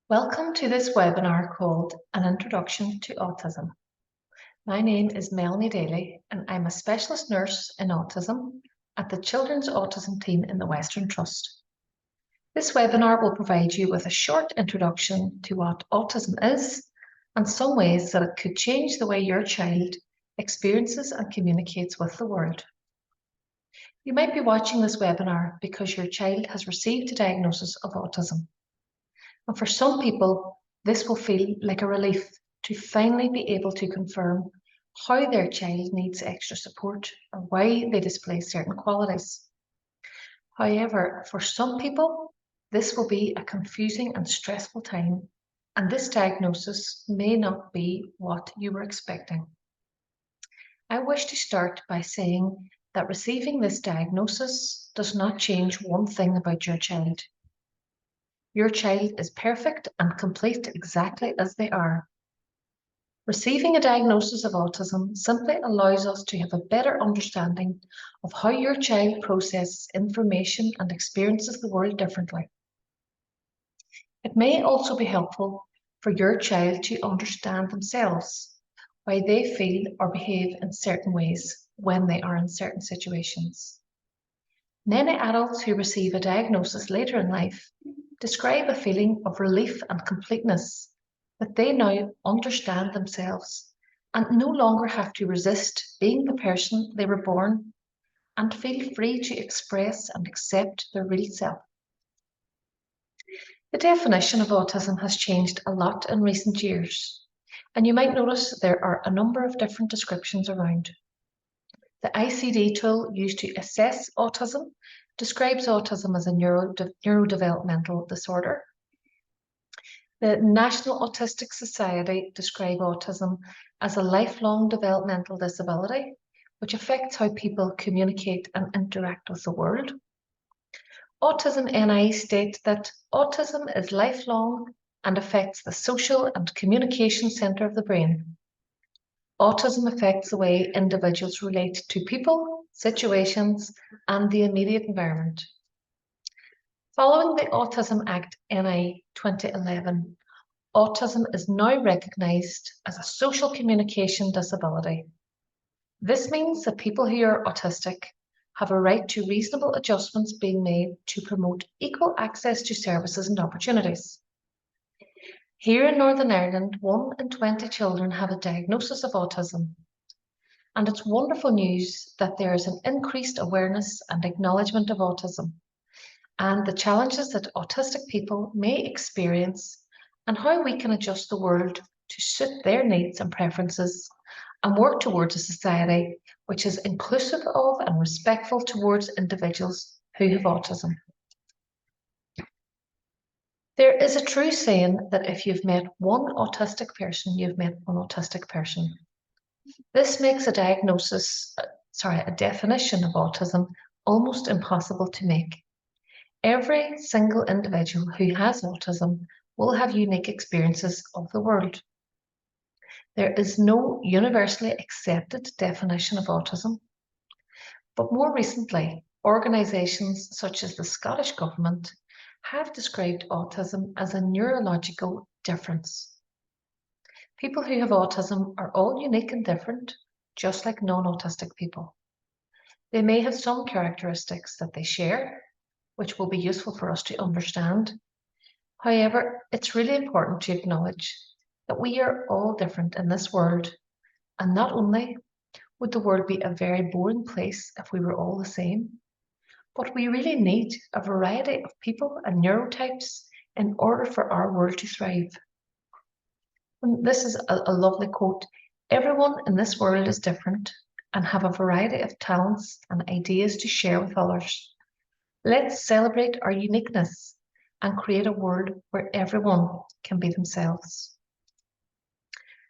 Welcome to this webinar called An Introduction to Autism. My name is Melanie Daly and I'm a specialist nurse in autism at the Children's Autism team in the Western Trust. This webinar will provide you with a short introduction to what autism is and some ways that it could change the way your child experiences and communicates with the world. You might be watching this webinar because your child has received a diagnosis of autism. And for some people, this will feel like a relief to finally be able to confirm how their child needs extra support or why they display certain qualities. However, for some people, this will be a confusing and stressful time, and this diagnosis may not be what you were expecting. I wish to start by saying that receiving this diagnosis does not change one thing about your child. Your child is perfect and complete exactly as they are. Receiving a diagnosis of autism simply allows us to have a better understanding of how your child processes information and experiences the world differently. It may also be helpful for your child to understand themselves, why they feel or behave in certain ways when they are in certain situations. Many adults who receive a diagnosis later in life describe a feeling of relief and completeness, that they now understand themselves and no longer have to resist being the person they were born and feel free to express and accept their real self. The definition of autism has changed a lot in recent years, and you might notice there are a number of different descriptions around. The ICD tool used to assess autism describes autism as a neurodevelopmental disorder. The National Autistic Society describe autism as a lifelong developmental disability, which affects how people communicate and interact with the world. Autism NI state that autism is lifelong and affects the social and communication centre of the brain. Autism affects the way individuals relate to people, situations, and the immediate environment. Following the Autism Act NI 2011, autism is now recognised as a social communication disability. This means that people who are autistic have a right to reasonable adjustments being made to promote equal access to services and opportunities. Here in Northern Ireland, 1 in 20 children have a diagnosis of autism. And it's wonderful news that there is an increased awareness and acknowledgement of autism and the challenges that autistic people may experience and how we can adjust the world to suit their needs and preferences and work towards a society which is inclusive of and respectful towards individuals who have autism. There is a true saying that if you've met one autistic person, you've met one autistic person. This makes a definition of autism almost impossible to make. Every single individual who has autism will have unique experiences of the world. There is no universally accepted definition of autism, but more recently, organisations such as the Scottish Government have described autism as a neurological difference. People who have autism are all unique and different, just like non-autistic people. They may have some characteristics that they share, which will be useful for us to understand. However, it's really important to acknowledge that we are all different in this world, and not only would the world be a very boring place if we were all the same, but we really need a variety of people and neurotypes in order for our world to thrive. And this is a lovely quote. Everyone in this world is different and have a variety of talents and ideas to share with others. Let's celebrate our uniqueness and create a world where everyone can be themselves.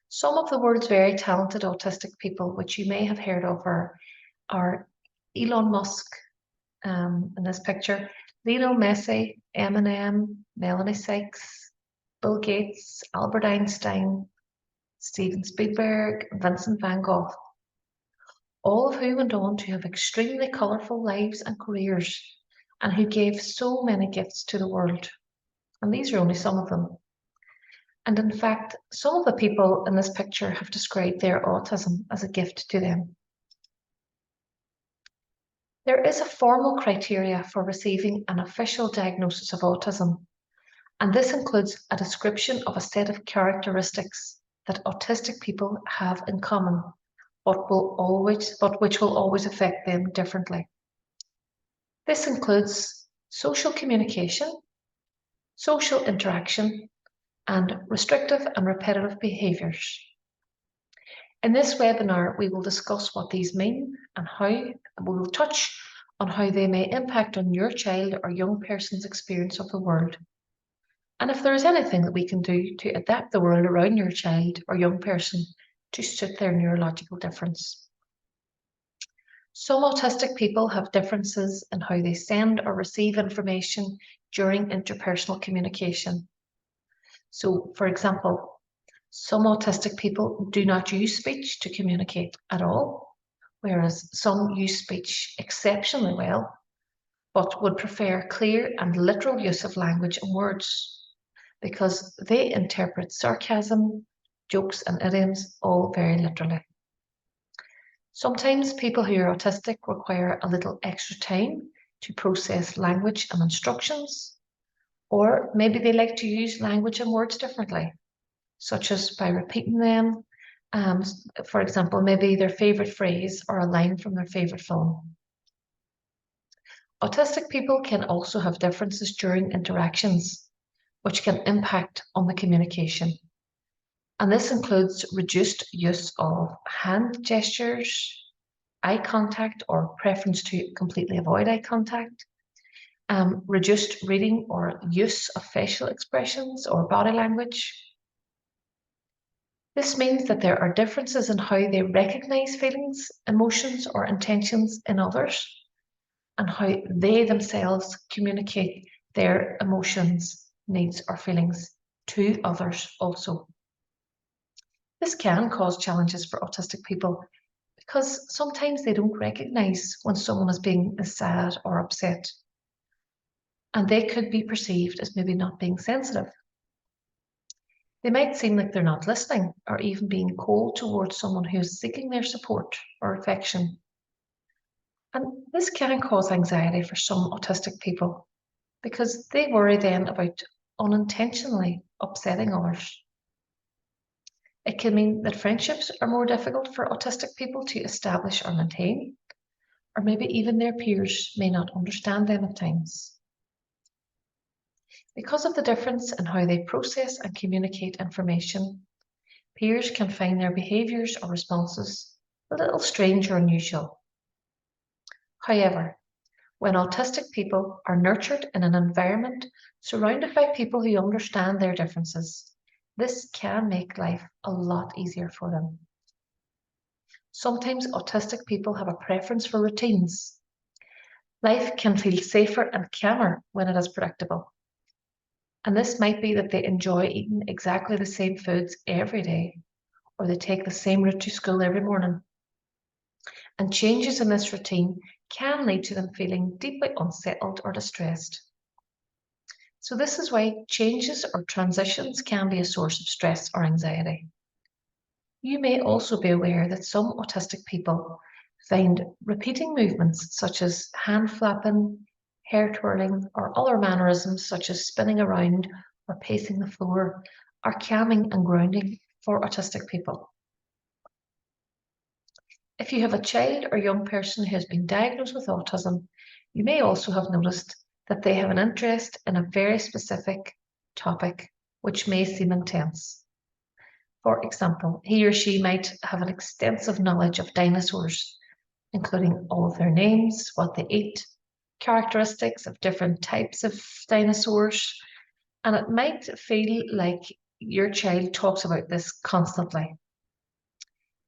Some of the world's very talented autistic people, which you may have heard of, are Elon Musk, in this picture, Lionel Messi, Eminem, Melanie Sykes, Bill Gates, Albert Einstein, Steven Spielberg, Vincent van Gogh, all of who went on to have extremely colourful lives and careers, and who gave so many gifts to the world. And these are only some of them. And in fact, some of the people in this picture have described their autism as a gift to them. There is a formal criteria for receiving an official diagnosis of autism, and this includes a description of a set of characteristics that autistic people have in common, but which will always affect them differently. This includes social communication, social interaction, and restrictive and repetitive behaviours. In this webinar, we will discuss what these mean and how we will touch on how they may impact on your child or young person's experience of the world. And if there is anything that we can do to adapt the world around your child or young person to suit their neurological difference. Some autistic people have differences in how they send or receive information during interpersonal communication. So, for example, some autistic people do not use speech to communicate at all, whereas some use speech exceptionally well, but would prefer clear and literal use of language and words because they interpret sarcasm, jokes, and idioms all very literally. Sometimes people who are autistic require a little extra time to process language and instructions, or maybe they like to use language and words differently, such as by repeating them. For example, maybe their favorite phrase or a line from their favorite film. Autistic people can also have differences during interactions, which can impact on the communication. And this includes reduced use of hand gestures, eye contact or preference to completely avoid eye contact, reduced reading or use of facial expressions or body language. This means that there are differences in how they recognize feelings, emotions, or intentions in others, and how they themselves communicate their emotions, needs, or feelings to others also. This can cause challenges for autistic people because sometimes they don't recognize when someone is being sad or upset, and they could be perceived as maybe not being sensitive. They might seem like they're not listening or even being cold towards someone who is seeking their support or affection. And this can cause anxiety for some autistic people because they worry then about unintentionally upsetting others. It can mean that friendships are more difficult for autistic people to establish or maintain, or maybe even their peers may not understand them at times. Because of the difference in how they process and communicate information, peers can find their behaviours or responses a little strange or unusual. However, when autistic people are nurtured in an environment surrounded by people who understand their differences, this can make life a lot easier for them. Sometimes autistic people have a preference for routines. Life can feel safer and calmer when it is predictable. And this might be that they enjoy eating exactly the same foods every day, or they take the same route to school every morning. And changes in this routine can lead to them feeling deeply unsettled or distressed. So this is why changes or transitions can be a source of stress or anxiety. You may also be aware that some autistic people find repeating movements such as hand flapping, hair twirling, or other mannerisms such as spinning around or pacing the floor are calming and grounding for autistic people. If you have a child or young person who has been diagnosed with autism, you may also have noticed that they have an interest in a very specific topic, which may seem intense. For example, he or she might have an extensive knowledge of dinosaurs, including all of their names, what they eat, characteristics of different types of dinosaurs, and it might feel like your child talks about this constantly.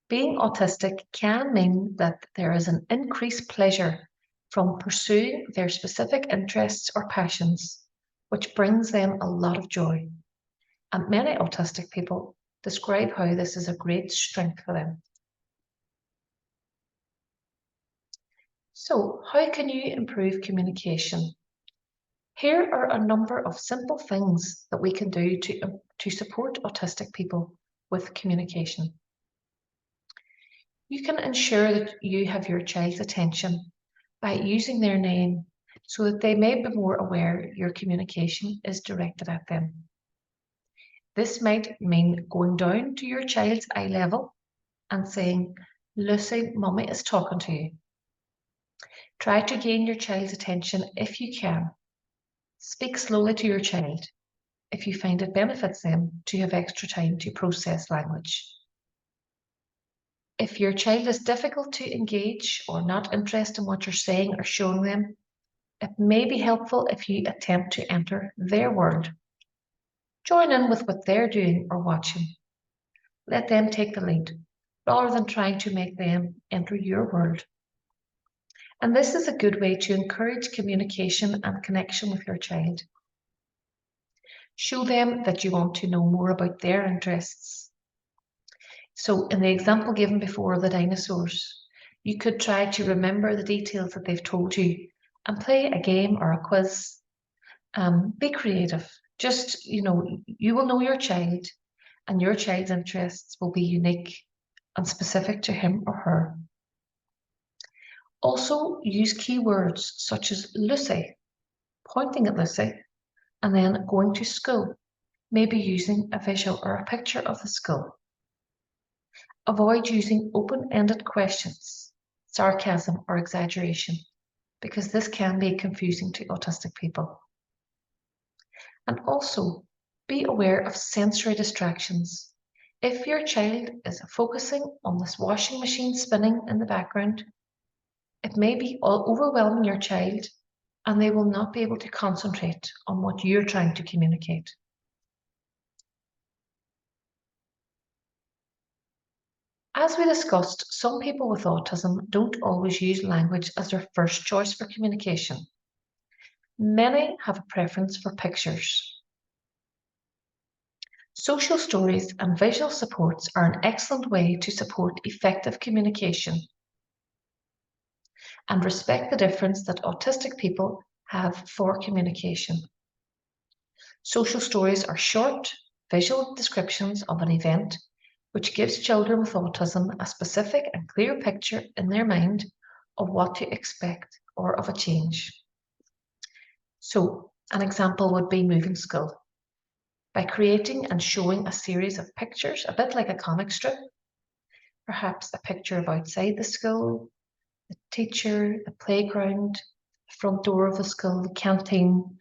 Being autistic can mean that there is an increased pleasure from pursuing their specific interests or passions, which brings them a lot of joy. And many autistic people describe how this is a great strength for them. So, how can you improve communication? Here are a number of simple things that we can do to support autistic people with communication. You can ensure that you have your child's attention by using their name so that they may be more aware your communication is directed at them. This might mean going down to your child's eye level and saying, "Lucy, Mummy is talking to you." Try to gain your child's attention if you can. Speak slowly to your child if you find it benefits them to have extra time to process language. If your child is difficult to engage or not interested in what you're saying or showing them, it may be helpful if you attempt to enter their world. Join in with what they're doing or watching. Let them take the lead, rather than trying to make them enter your world. And this is a good way to encourage communication and connection with your child. Show them that you want to know more about their interests. So in the example given before of the dinosaurs, you could try to remember the details that they've told you and play a game or a quiz. Be creative. Just, you will know your child, and your child's interests will be unique and specific to him or her. Also, use keywords such as Lucy, pointing at Lucy, and then going to school, maybe using a visual or a picture of the school. Avoid using open-ended questions, sarcasm, or exaggeration, because this can be confusing to autistic people. And also, be aware of sensory distractions. If your child is focusing on this washing machine spinning in the background, it may be overwhelming your child, and they will not be able to concentrate on what you're trying to communicate. As we discussed, some people with autism don't always use language as their first choice for communication. Many have a preference for pictures. Social stories and visual supports are an excellent way to support effective communication and respect the difference that autistic people have for communication. Social stories are short, visual descriptions of an event which gives children with autism a specific and clear picture in their mind of what to expect or of a change. So, an example would be moving school. By creating and showing a series of pictures, a bit like a comic strip, perhaps a picture of outside the school, the teacher, the playground, the front door of the school, the canteen.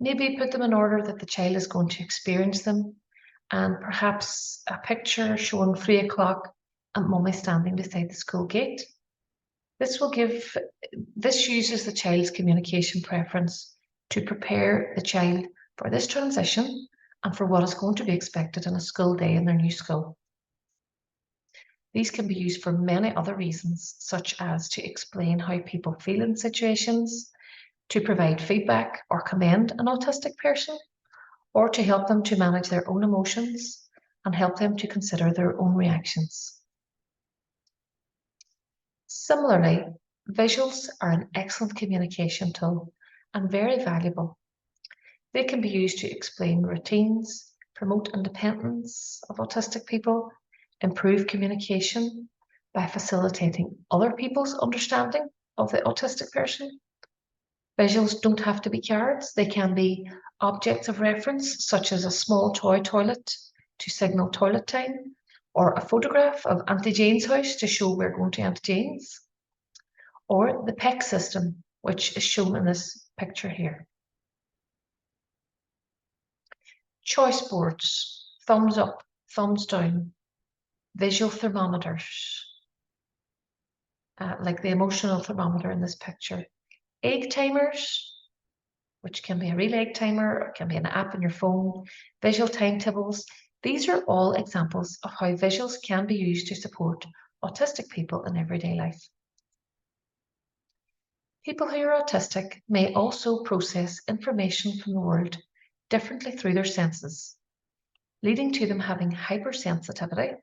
Maybe put them in order that the child is going to experience them, and perhaps a picture showing 3 o'clock and Mummy standing beside the school gate. This uses the child's communication preference to prepare the child for this transition and for what is going to be expected in a school day in their new school. These can be used for many other reasons, such as to explain how people feel in situations, to provide feedback or commend an autistic person, or to help them to manage their own emotions and help them to consider their own reactions. Similarly, visuals are an excellent communication tool and very valuable. They can be used to explain routines, promote independence of autistic people, improve communication by facilitating other people's understanding of the autistic person. Visuals don't have to be cards. They can be objects of reference, such as a small toy toilet to signal toilet time, or a photograph of Auntie Jane's house to show we're going to Auntie Jane's, or the PEC system, which is shown in this picture here. Choice boards, thumbs up, thumbs down, visual thermometers, like the emotional thermometer in this picture. Egg timers, which can be a real egg timer, or it can be an app on your phone, visual timetables. These are all examples of how visuals can be used to support autistic people in everyday life. People who are autistic may also process information from the world differently through their senses, leading to them having hypersensitivity,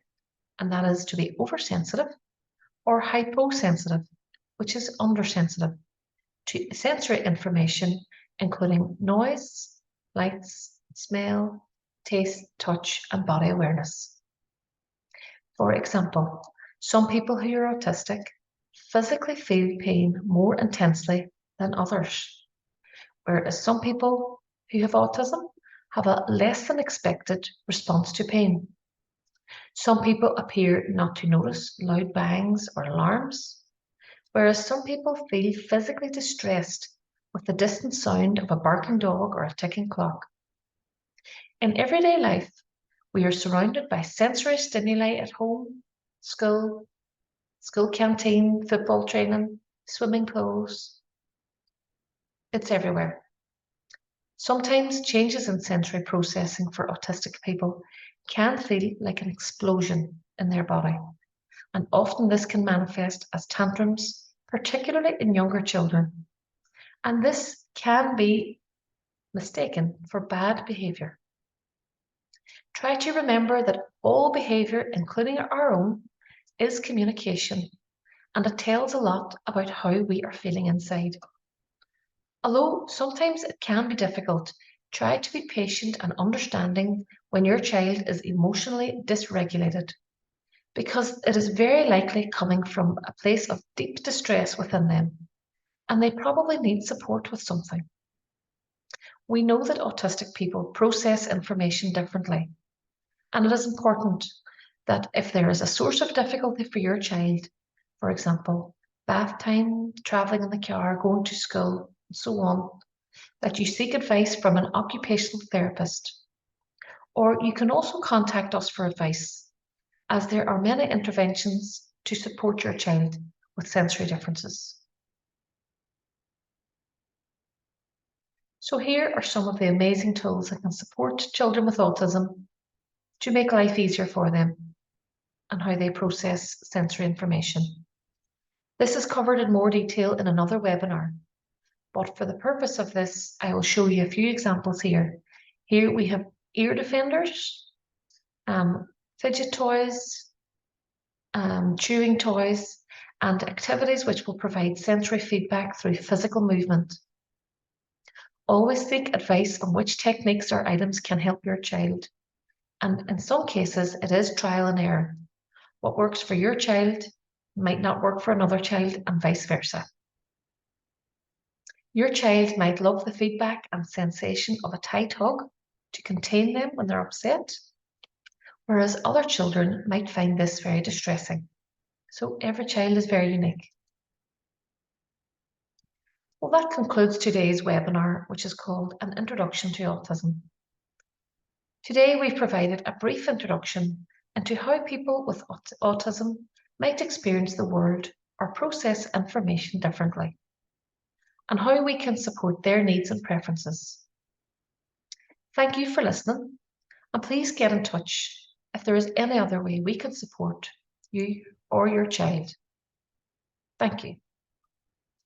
and that is to be oversensitive, or hyposensitive, which is undersensitive. to sensory information, including noise, lights, smell, taste, touch, and body awareness. For example, some people who are autistic physically feel pain more intensely than others, whereas some people who have autism have a less than expected response to pain. Some people appear not to notice loud bangs or alarms, whereas some people feel physically distressed with the distant sound of a barking dog or a ticking clock. In everyday life, we are surrounded by sensory stimuli at home, school canteen, football training, swimming pools. It's everywhere. Sometimes changes in sensory processing for autistic people can feel like an explosion in their body, and often this can manifest as tantrums, particularly in younger children. And this can be mistaken for bad behaviour. Try to remember that all behaviour, including our own, is communication, and it tells a lot about how we are feeling inside. Although sometimes it can be difficult, try to be patient and understanding when your child is emotionally dysregulated, because it is very likely coming from a place of deep distress within them, and they probably need support with something. We know that autistic people process information differently, and it is important that if there is a source of difficulty for your child, for example, bath time, traveling in the car, going to school, and so on, that you seek advice from an occupational therapist. Or you can also contact us for advice, as there are many interventions to support your child with sensory differences. So here are some of the amazing tools that can support children with autism to make life easier for them and how they process sensory information. This is covered in more detail in another webinar, but for the purpose of this, I will show you a few examples here. Here we have ear defenders, fidget toys, chewing toys, and activities which will provide sensory feedback through physical movement. Always seek advice on which techniques or items can help your child. And in some cases, it is trial and error. What works for your child might not work for another child, and vice versa. Your child might love the feedback and sensation of a tight hug to contain them when they're upset, whereas other children might find this very distressing. So every child is very unique. Well, that concludes today's webinar, which is called An Introduction to Autism. Today, we've provided a brief introduction into how people with autism might experience the world or process information differently, and how we can support their needs and preferences. Thank you for listening, and please get in touch if there is any other way we can support you or your child. Thank you.